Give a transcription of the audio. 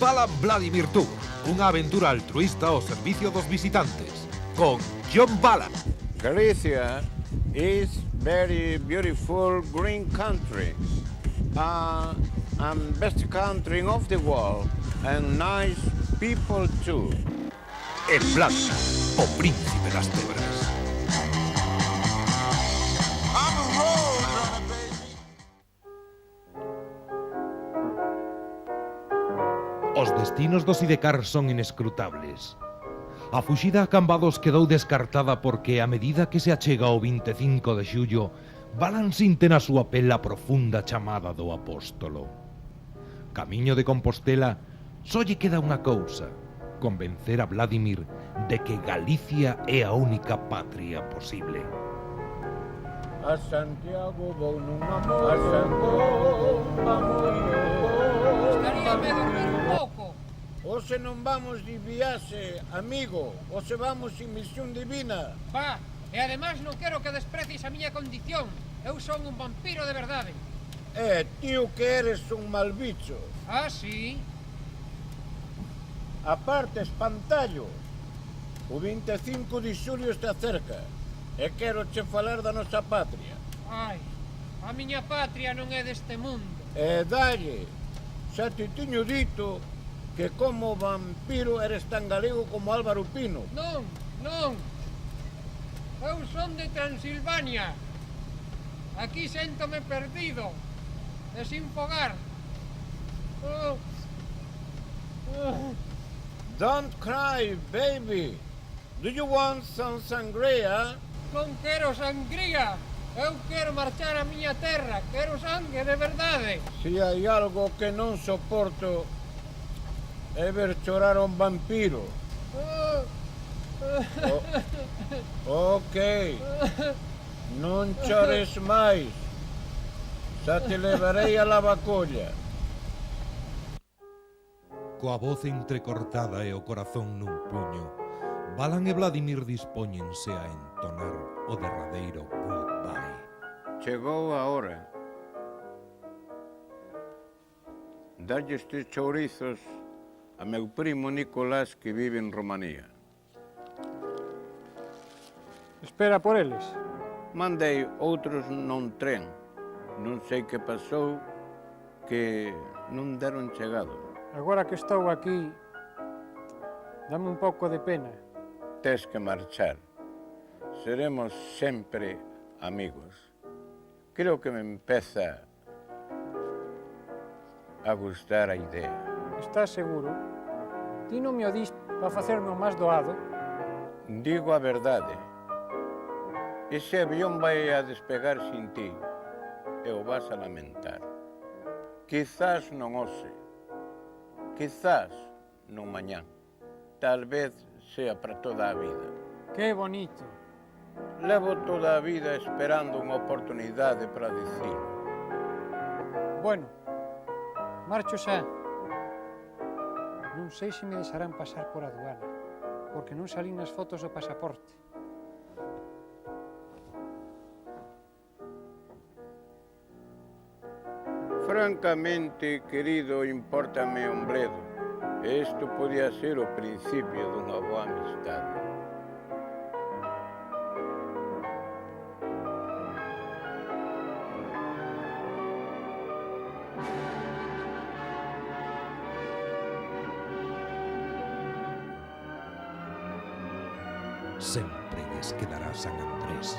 Balan Vladimir Tour, unha aventura altruista ao servicio dos visitantes, con John Balan. Galicia is very beautiful green country, and best country of the world, and nice people too. E Vladimir, o príncipe das cebras. Os destinos do Sidecar son inescrutables. A fuxida a Cambados quedou descartada porque, a medida que se achega o 25 de xullo, Balan sinte na súa pel a profunda chamada do apóstolo. Camiño de Compostela, só lle queda unha cousa: convencer a Vladimir de que Galicia é a única patria posible. A Santiago vou nunha moto, a Santiago vamos ir. Estaríame a dormir un pouco. Hoxe non vamos de viaxe, amigo. Hoxe vamos sin misión divina. Va, e ademais non quero que desprecies a miña condición. Eu son un vampiro de verdade. Tío, que eres un mal bicho. Ah, sí? Aparte, espantallo. O 25 de xulio está cerca. E quero che falar da nosa patria. Ai, a miña patria non é deste mundo. Dalle, xa te tiño dito que como vampiro eres tan galego como Álvaro Pino. Non, non. Eu son de Transilvania. Aquí séntome perdido, e sin fogar. Don't cry, baby. Do you want some sangria? Non quero sangría. Eu quero marchar a miña terra. Quero sangue de verdade. Si hai algo que non soporto é ver chorar a un vampiro. Ok. Non chores máis. Xa te levarei a lavacolla. Coa voz entrecortada e o corazón nun puño, Balan e Vladimir dispóñense a entonar o derradeiro goodbye. Chegou a hora. Darlle estes chourizos a meu primo Nicolás, que vive en Romanía. Espera por eles. Mandei outros non tren. Non sei que pasou, que non deron chegado. Agora que estou aquí, dame un pouco de pena. Tes que marchar. Seremos sempre amigos. Creo que me empeza a gustar a idea. Estás seguro? Ti non me o dis para facerme o máis doado? Digo a verdade. Ese avión vai a despegar sin ti e o vas a lamentar. Quizás non hoxe, quizás non mañán. Tal vez sea para toda a vida. Que bonito. Levo toda a vida esperando unha oportunidade para dicilo. Bueno, marcho xa. Non sei se me deixarán pasar por a aduana, porque non salín nas fotos do pasaporte. Francamente, querido, impórtame un bledo. Isto podía ser o principio dunha boa amistade. Sempre lles quedará San Andrés.